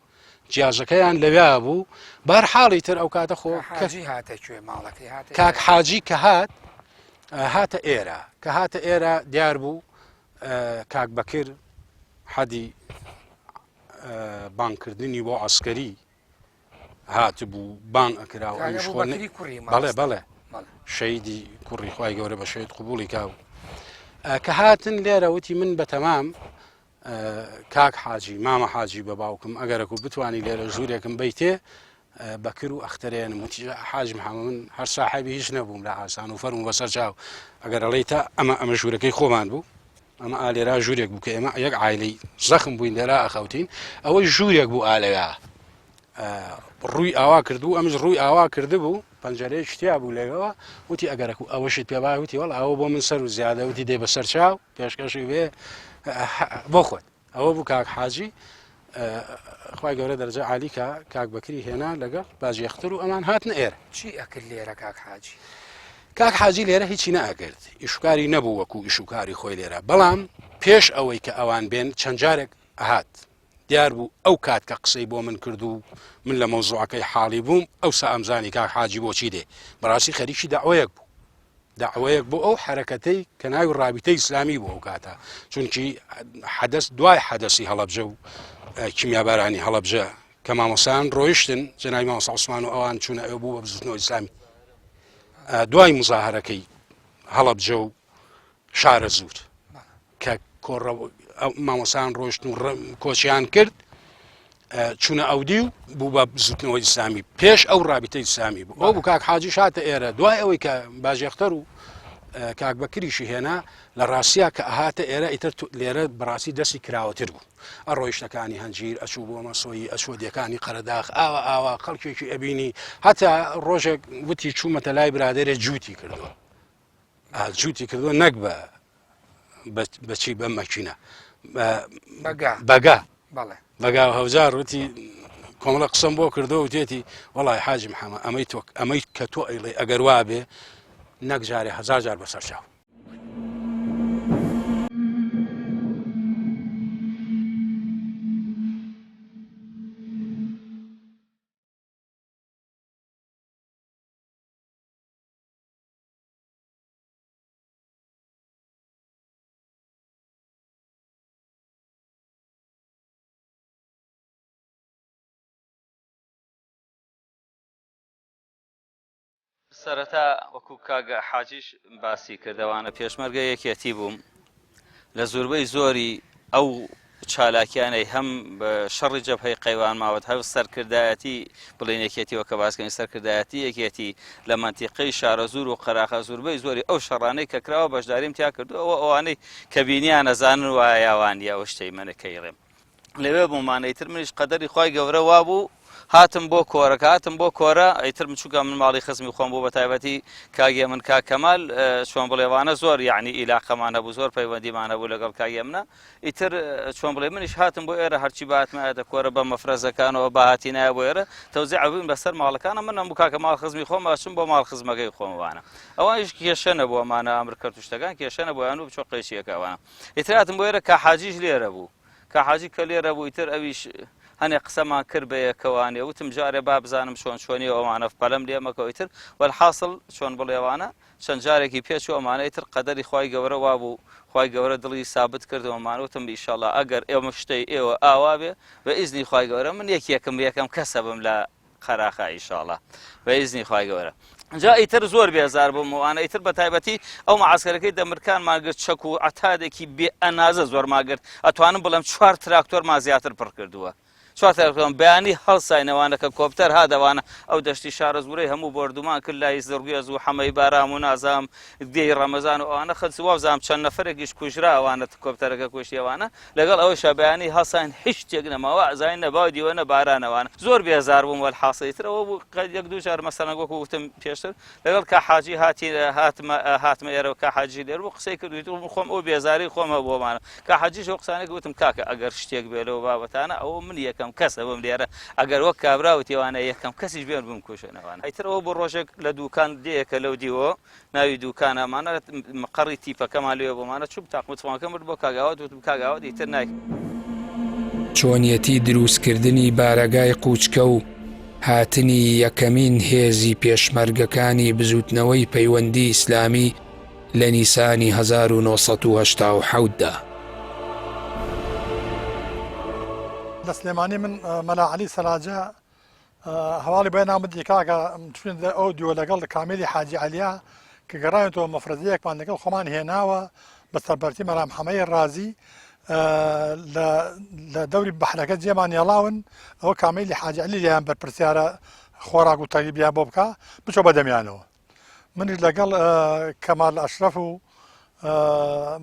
جیازەکەیان لەوێ بوو بەر حاڵی تر ئەو کاتە خۆ کاک حاجی کە هاتە ئێرە کە هاتە ئێرە دیار بوو کاک بەکر حەدی بانکردنی بۆ عسکەری هات بوو بان ئەکراوە بەڵێ بەڵێ شەیدی کوڕی خوای گەورە بە شەید قوبوڵی کاو کە هاتن لێرە وتی من بە تەمام کاک حاجی مامە حاجی بە باوکم ئەگەرەک و بتوانی لێرە ژوورێکم بیتێ بەکر و ئەختەرێنم وتی حاج محەممەد من هەر ساحەبی هیچ نەبووم لە ئاسان و فەرم بەسەر چاو ئەگەر ئەڵێی تا ئەمە ژوورەکەی خۆمان بوو ئەمە ئالێرا ژوورێک بوو کە ئێمە یەک عایلەی زەخم بووین لێرا ئەخەوتین ئەوەی ژوورێک بوو ئالەوە ڕووی ئاوا کردو ئەمش ڕووی ئاوا کرده بوو پەنجەرەیە شتیا بوو لێەوە وتی ئەگەرەک و ئەوەشت پێبا وتی وەڵ ئەوە بۆ من سەر و زیادە وتی دێ بەسەر چاو پێشکەشی وێ بۆ خۆت ئەوە بوو کاک حاجی خوای گەورە دەرەجە عالیکە کاک بەکری هێنا لەگەڵ باجێختر و ئەمان هاتنە ئێرە چی ئەکرد لێرە کاک حاجی کاک حاجی لێرە هیچی نەئەکرد ئیشوکاری نەبوو وەکو ئیشوکاری خۆی لێرە بەڵام پێش ئەوەی کە ئەوان بێن چەند جارێک ئەهات دیار بوو ئەو کات کە قسەی بۆ من کرد و من لە مەوزوعەکەی حاڵی بووم ئەوسا ئەمزانی کاک حاجی بۆچی دێ بەڕاستی خەریکی داوایەک بوو داوایەک بۆ ئەو حرەکەتەی کە ناوی ڕابطەی ئیسلامی بوو ئەو کاتە چونکی حەدەس دوای حەدەسی هەڵەبجە و کیمیابارانی هەڵەبجە کە مامۆسان ڕۆیشتن جەنابی مامۆستا عوسمان و ئەوان چوونە ئەوە بوو بە بزوتنەوەی ئیسلامی دوای مزاهرەکەی هەڵەبجە و شارە زوور کە مامۆسان ڕۆشتن و کۆچیان کرد چوونە ئەودی و بوو بە بزوتنەوەی ئیسلامی پێش ئەو ڕابطەی ئیسلامی بوو ئەو بوو کاک حاجی شاتە ئێرە دوای ئەوەی کە باژێختەر و کاک بەکریشی هێنا لە ڕاستیا کە ئەهاتە ئێرە ئیتر لێرە بەڕاستی دەستی کراوەتر بوو ئەڕۆیشتەکانی هەنجیر ئەچوو بۆ مەسۆیی ئەچۆدیەکانی قەرەداغ ئاوا خەڵکێکی ئەبینی هەتا ڕۆژێک وتی چوومەتە لای برادێرە جووتی کردووە جووتی کردووە نەک بەچی بە مەکینە بەگا بەگا هەوجار وتی کۆمەڵە قسەم بۆ کردەوە و تێتی وەڵای حاجی محەممەد ئەمەی کە تۆ ئەیڵێ ئەگەر وابێ نەک جارێ هەزار جار بەسەر چاو. سەرەتا وەکو کاگە حاجیش باسی کردەوانە پێشمەرگە یەکێتی بووم لە زۆربەی زۆری ئەو چالاکیانەی هەم بە شەڕی جەبهەی قەیوان ماوەت هەو سەرکردایەتی بڵێن یەکێتیەوە کە باسکەین سەرکردایەتی یەکێتی لە منتیقەی شارەزور و قەراخە زۆربەی زۆری ئەو شەڕانەی کە کراوە بەشداریم تیا کردوەوە ئەوانەی کە بینیان نەزانن وایەوانیە ئەوە شتەی منەکەی ڕێم لەوێ بوومانەیتر منیش قەدەری خۆی گەورە وابوو هاتم بۆ کۆرەکە هاتم بۆ کۆرە ئەیتر چووکە من ماڵی خزمی خۆم بوو بە تایبەتی کاگێ من کاکەمال چۆن بڵێوانە زۆر یعنی ئیلاقەمان هەبوو زۆر پەیوەندیمان هەبوو لەگەڵ کاگێ منە ئیتر چۆن بڵێ منیش هاتم بۆ ئێرە هەرچی باتمایەتە کۆرە بە مەفرەزەکانەوە باهاتی نایە بۆ ئێرە تەوزیع بووین بەسەر ماڵەکانە من هەموو کاکە ماڵ خزمی خۆم ئاچم بۆ ماڵ خزمەکەی خۆمەوانە ئەوانش کێشە نەبوو ئەمانە ئەمرکرد و شتەکان کێشە نەبوویان و بچۆ قێچیەکەوانە ئیتر هاتم بۆ ئێرە کە حاجیش لێرە بوو کە حاجی کە لێرە بوو ئیتر ئەویش هەنێ قسەمان کرد بە یەکەوانێ وتم جارێ با بزانم چۆنی ئەوانە پەلەم لێمەکەوەیتر وەلحاصل چۆن بڵێوانە چەند جارێکی پێچ و ئەمانەیتر قەدەری خی گەورە وابوو خی گەورە دڵی سابت کردەوەمانوتم ئیشەڵڵا ئەگەر ئێمە شتەی ئێوە ئاوا بێ بە ئیزنی خی گەورە من یەکەم کەسە بم لە قەراخە ئیشەڵڵا بە ئیزنی خی گەورە جا ئیتر زۆر بێزار بووم وانە ئیتر بە تایبەتی ئەو معسکەرەکەی دەمرکان ماگرت چەک و عتادێکی بێ ئەنازە زۆر ماگرت ئەتوانم بڵێم 4 تراکتۆر ما زیاتر پڕ کردووە بەیانی هەڵساینەوانەکە کۆپتەر هادەوانە ئەو دەشتی شارەزورەی هەموو بردومان کرد لای زرگێز و حەمەی بارام و نازام دێی ڕەمەزان و ئەوانە خەچ وابزانام چەند نەفرێکیش کوژرا ئەوانە کۆپتەرەکە کوشتیەوانە لەگەڵ ئەوەشە بەیانی هەڵساین هیچ شتێک نەماوە ئەزانین نەباو دیوەنە بارانەوانە زۆر بێزار بووم وەلحاصیلترەوە بوو یەک دوو جار مەسەڵەن وەکو وتم پێشتر لەگەڵ کە حاجی هاتمە ئێرە و کە حاجی لێر بوو قسەی کردویت خۆم ئەو بێزاری خۆمە بۆمانە کە حاجیش ئەو قسانێک وتم کاکە ئەگەر شتێک بێ لەو بابەتانە ئەوە من یەکەم کەسە بم لێرە ئەگەر وەک کابراوتیوانە یەکەم کەسیش بێن بم کوشێنەوانە ئەیترەوە بۆ ڕۆژێک لە دوکان دەیەکە لەو دیوە ناوی دوکانەمانە مەقڕی تیپەکەمان لێ بۆمانە چوب تاقمتوانەکە مرد بۆ کاگاوات وتم کاگاوات ئیتر نای چۆنیەتی دروستکردنی بارەگای قوچکە و هاتنی یەکەمین هێزی پێشمەرگەکانی بزوتنەوەی پەیوەندی ئیسلامی لە نیسانی 1970دا. لە سلێمانی من مەلا عەلی سەلاجە هەواڵی بۆ نامدی کاکە چون ئەو دیوە لەگەڵ کامیلی حاجی عەلیە کە گەڕاوێتەوە مەفرەزەیەکمان لەگەڵ خۆمان هێناوە بە سەربەرتی مەلا محەمەدی ڕازی لە دەوری بەحرەکە جێمان هێڵاون ئەوە کامیلی حاجی عەلی لێیان بەرپرسیارە خۆراک و تەریبیان بۆ بکە بچۆ بەدەمیانەوە منیش لەگەڵ کەمال ئەشرەف و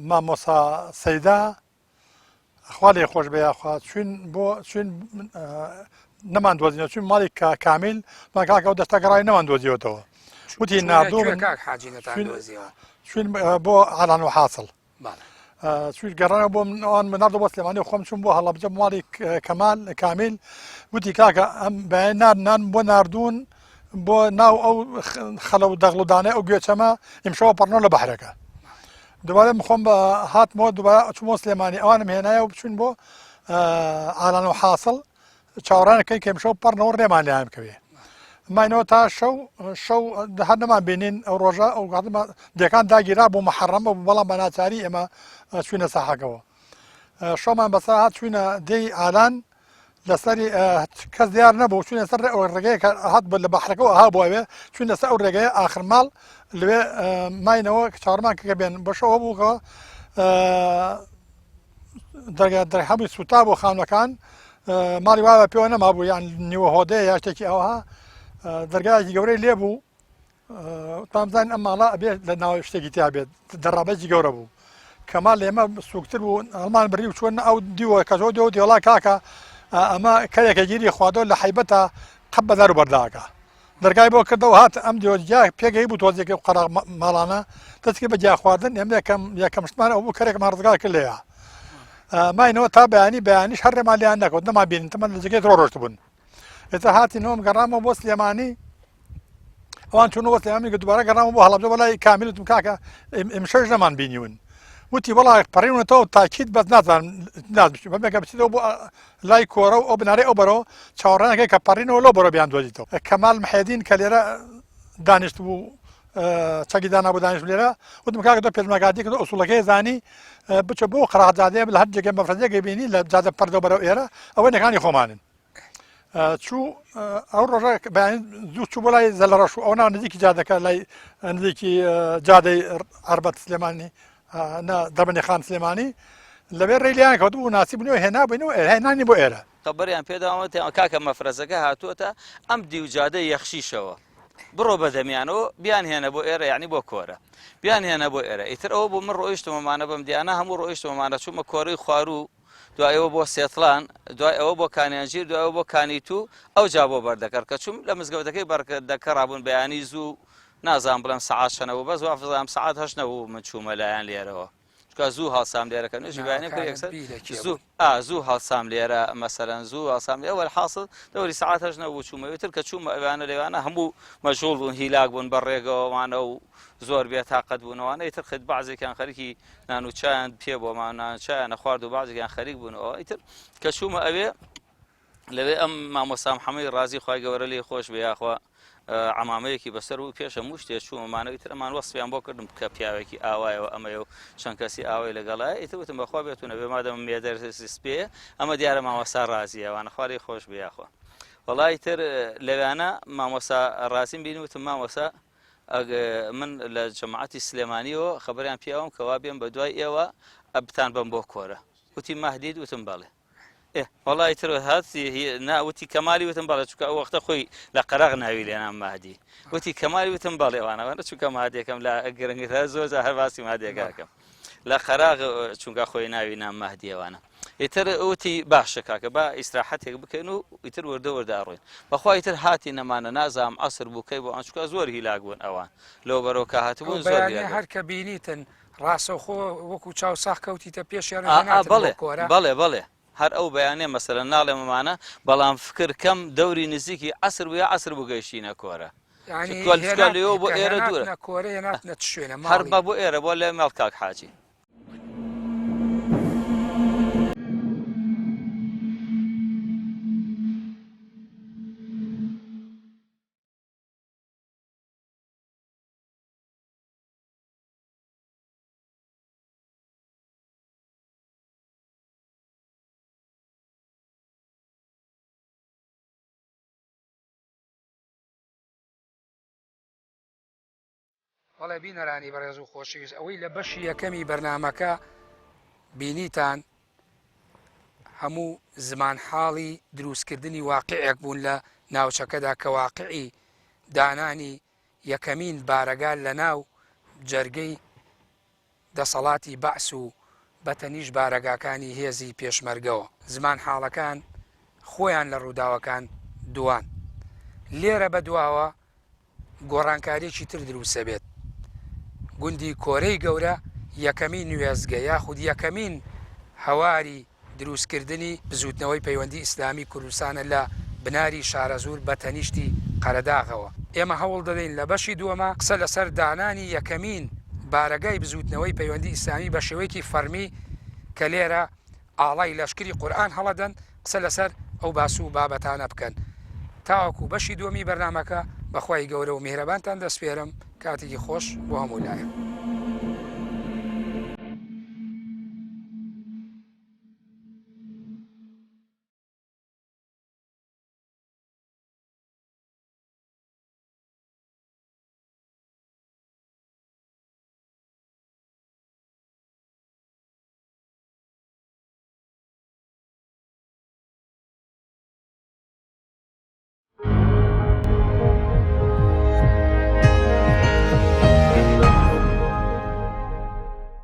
مامۆسا سەیدا خوا لێ خۆش بێ یاخوا چوین نەمان دۆزینەوە چون ماڵی کامیل ماکاکە ئەو دەستە گەڕای نەمان دۆزیەوەتەوە وتی ناردوو چوین بۆ عەلان و حاصل چوین گەڕانەوە بۆ ئەوان ناردوو بۆ سلێمانی خۆم چوون بۆ هەڵەبجە ماڵی کامیل وتی کاکە ئەم نان بۆ ناردوون بۆ ناو ئەو خەلە و دەغڵ و دانەی ئەو گوێچەمە ئیمشەوە پەڕنەوە لە بەحرەکە دووبارە خۆم بە هاتمەوە دووبارە چوومەوە سلێمانی ئەوانم هێنایە و بچوین بۆ عەلان و حاصل چاوەڕانەکەی کە ئیمشەوە پەڕنەوە ڕێمان لێیان بکەوێ ماینەوە تا شەو هەر نەمان بینین ئەو ڕۆژە ئەو دەکان داگیرا بۆ محەڕەمە بەڵام بە ناچاری ئێمە چوینە ساحەکەەوە شەومان بەسەر هات چوینە دێی ئالان لەسەری کەس دیار نەبوو چوینە سەر ئەو ڕێگەیە کە هات لە بەحرەکەەوە ئاها بۆوێ چوینە سەر ئەو ڕێگەیە ئاخر ماڵ لەوێ ماینەوە چاوەڕمان کە بێن بەشەوە بووکەوە دەرهەبووی سوتا بۆ خانوەکان ماڵی وابە پێوە نەمابوو یان نیوە هۆدەیە یا شتێکی ئەوها دەرگایەکی گەورەی لێبوو تامزانین ئەم ماڵە ئەبێ لە ناو شتێکی تیا بێت دەڕابەتی گەورە بوو کەمال لێمە سوکتر بوو هەڵمان بڕی و چۆن ئەو دیوە کەزۆ دیوە دیوەڵا کاکە ئەمە کەرێکە گیری خواردەوە لە حیبەتە قەت بەدار و بەرداکە دەرگای بۆ کردەوە هات ئەم دیوەجیا پێگەی بوو تۆزێکی قەراغ ماڵانە دەستکرد بە جیا خواردن ئێمە یەکەم شتمان ئەو بوو کەرێکمان ڕزگار کرد لێیە ماینەوە تا بەیانیش هەر ڕێمان لێیان نەکەوت نەمان بینین تەمەەن لە جگەی ڕۆ ڕۆشت بوون ئێستا هاتینەوە گەڕامەوە بۆ سلێمانی ئەوان چوونەوە سلێمانی کە دووبارە گەڕامەوە بۆ هەڵەبجە بەلای کامیلتم کاکە ئێمشەش نەمان بینیون وتی وەڵا پەڕێنەوە تاکید بەس نازانم نازبشت بەمێکە بچیتەوە بۆ لای کۆرە و ئەو بنارەی ئەو بەرەوە چاوەڕێنەکەی کە پەڕینەوە لەو بەرەوە بیان دۆزیتەوە کەمال محەدین کە لێرە دانیشت بوو چەکی دانابوو دانیشت لێرە وتم کاکە تۆ پێشمەرگاتی کە تۆ ئوسوڵەکەی زانی بچە بۆ قەراغجادەیە لە هەر جێگە مەفرەدێکی بینی لە جادە پەردە بەرەو ئێرە ئەوە نەکانی خۆمانن چوو ئەو ڕۆژە زوو چوو بۆ لای زەلەڕەش و ئەو ناو نزیکی جادەکە لای نزیکی جادەی ئەربەت سلێمانی دەبنی خان سلێمانی لەبێ ڕێلیان کەوت بوو ناسی بوونەوە هێنابووینەوە هێنانی بۆ ئێرە خبریان پێداوە کاکە مەفرەزەکە هاتووەتە ئەم دیوجادە یەخشیشەوە بڕۆ بەدەمیانەوە بیان هێنە بۆ ئێرە یعنی بۆ کۆرە بیان هێنە بۆ ئێرە ئیتر ئەوە بۆ من ڕۆیشتمەمانە بەم دیانە هەموو ڕۆیشتمەمانە چوومە کۆڕی خواروو دوایەوە بۆ سێتڵان دوای ئەوە بۆ کانیانگیر دوایەوە بۆ کانیتو ئەو جا بۆ بەردەکەر کە چوم لە مزگەوتەکەی بەردەکە ڕابوون بەیانی زوو نازان بڵێم سەعات شەنەوە بەس وافزام سەعات هەشتەوە من چوومە لایەن لێرەوە چکە زوو هەڵسام لێرەکە نوێژی بەیانی زوو هەڵسام لێرە مەسەرەن زوو هەڵسام لێرە وەرحاصل دەوری سەعات هەشتەوە چوومەوێتر کە چوومە ئەوانە لێوانە هەموو مەشغوڵ بوون هیلاک بوون بەڕێگەوەوانە و زۆر بێتاقەت بوونەوەوانە ئیتر خێت بەعزێکیان خەریکی نان و چایان پێ بۆمان نان چایان نەخوارد و بەعزێکیان خەریک بوونەوە ئیتر کە چوومە ئەوێ لەوێ ئەم مامۆستا محەممەدی ڕازی خوای گەورە لێی خۆش بێ یاخوا عمامەیەکی بەسەر و پێشە هەموو شتێک چوومەمانەوەی تر ئەمان وەسفیان بۆ کردم کە پیاوێکی ئاوایەوە ئەمەیە و چەند کەسی ئاوای لەگەڵایە ئیتر وتم بەخوا بێتونە بێ مادەم مێدەرسی سپێ ئەمە دیارە مامۆستا ڕازیەوانە خواری خۆش بێ یاخوا وەڵای تر لەوانە مامۆستا ڕازیم بینی وتم مامۆستا من لە جەماعەتی سلێمانیەوە خەبەریان پیاوم کەوا بێن بە دوای ئێوە ئەبتان بم بۆ کۆرە وتی مەهدید وتم بەڵێ وەڵی تر هاتی ناوتی کەمالی وتم بەڵێ چکە ئەو وەختە خۆی لە قەرەغ ناوی لێنام مەهدی وتی کەمالی وتم بەڵێوانەوەە چونکە مادێکم لە گرنگتە زۆر هەر باسی مادێکاکەم لە خەراغ چونکە خۆی ناوی نام مەهدیەوانە ئیتر ئەوتی باشە کاکە با ئیسراحەتێک بکەین و ئیتر وەردە وەرداڕۆین بەخوا ئیتر هاتی نەمانە نازام عەسر بووکەی بۆ ئەنچکە زۆر هیلاک بوون ئەوان لەو بەرەو کە هاتبوون زۆر هەر کە بینیتن ڕاستەوخۆ وەکو چاو ساخ کەوتیتە پێش بەڵێ هەر ئەو بەیانێ مەسەرە ناڵێ مەمانە بەڵام فکر کەم دەوری نزیکی عەسر بووە عەسر بگەیشتینە کۆرە لێەوە بۆ ئێرە دوورە هەر بە بۆ ئێرە بۆ لێ مێڵ کاک حاجی بەڵێ بینەرانی بەڕێز و خۆشەویست ئەوەی لە بەشی یەکەمی بەرنامەکە بینیتان هەموو زمان حاڵی دروستکردنی واقعێک بوون لە ناوچەکەدا کە واقعی دانانی یەکەمین بارەگال لە ناو جەرگەی دەسەڵاتی بەعس و بەتەنیش بارەگاکانی هێزی پێشمەرگەوە زمان حاڵەکان خۆیان لە ڕووداوەکان دوان لێرە بەدواوە گۆڕانکاریی تر دروستە بێت گوندی کۆرەی گەورە یەکەمین نوێزگە یاخود یەکەمین هەواری دروستکردنی بزوتنەوەی پەیوەندی ئیسلامی کوردستانە لە بناری شارەزور بە تەنیشتی قەرەداغەوە ئێمە هەوڵ دەدەین لە بەشی دووەمە قسە لەسەر دانانی یەکەمین بارەگای بزوتنەوەی پەیوەندی ئیسلامی بە شێوەیەکی فەرمی کە لێرە ئاڵای لەشکری قورئان هەڵەدەن قسە لەسەر ئەو باس و بابەتانە بکەن تاوەکو بەشی دووەمی بەرنامەکە بەخوای گەورە و میهرەبانتان دەسپێرم کاتێکی خۆش بۆ هەموو لایە.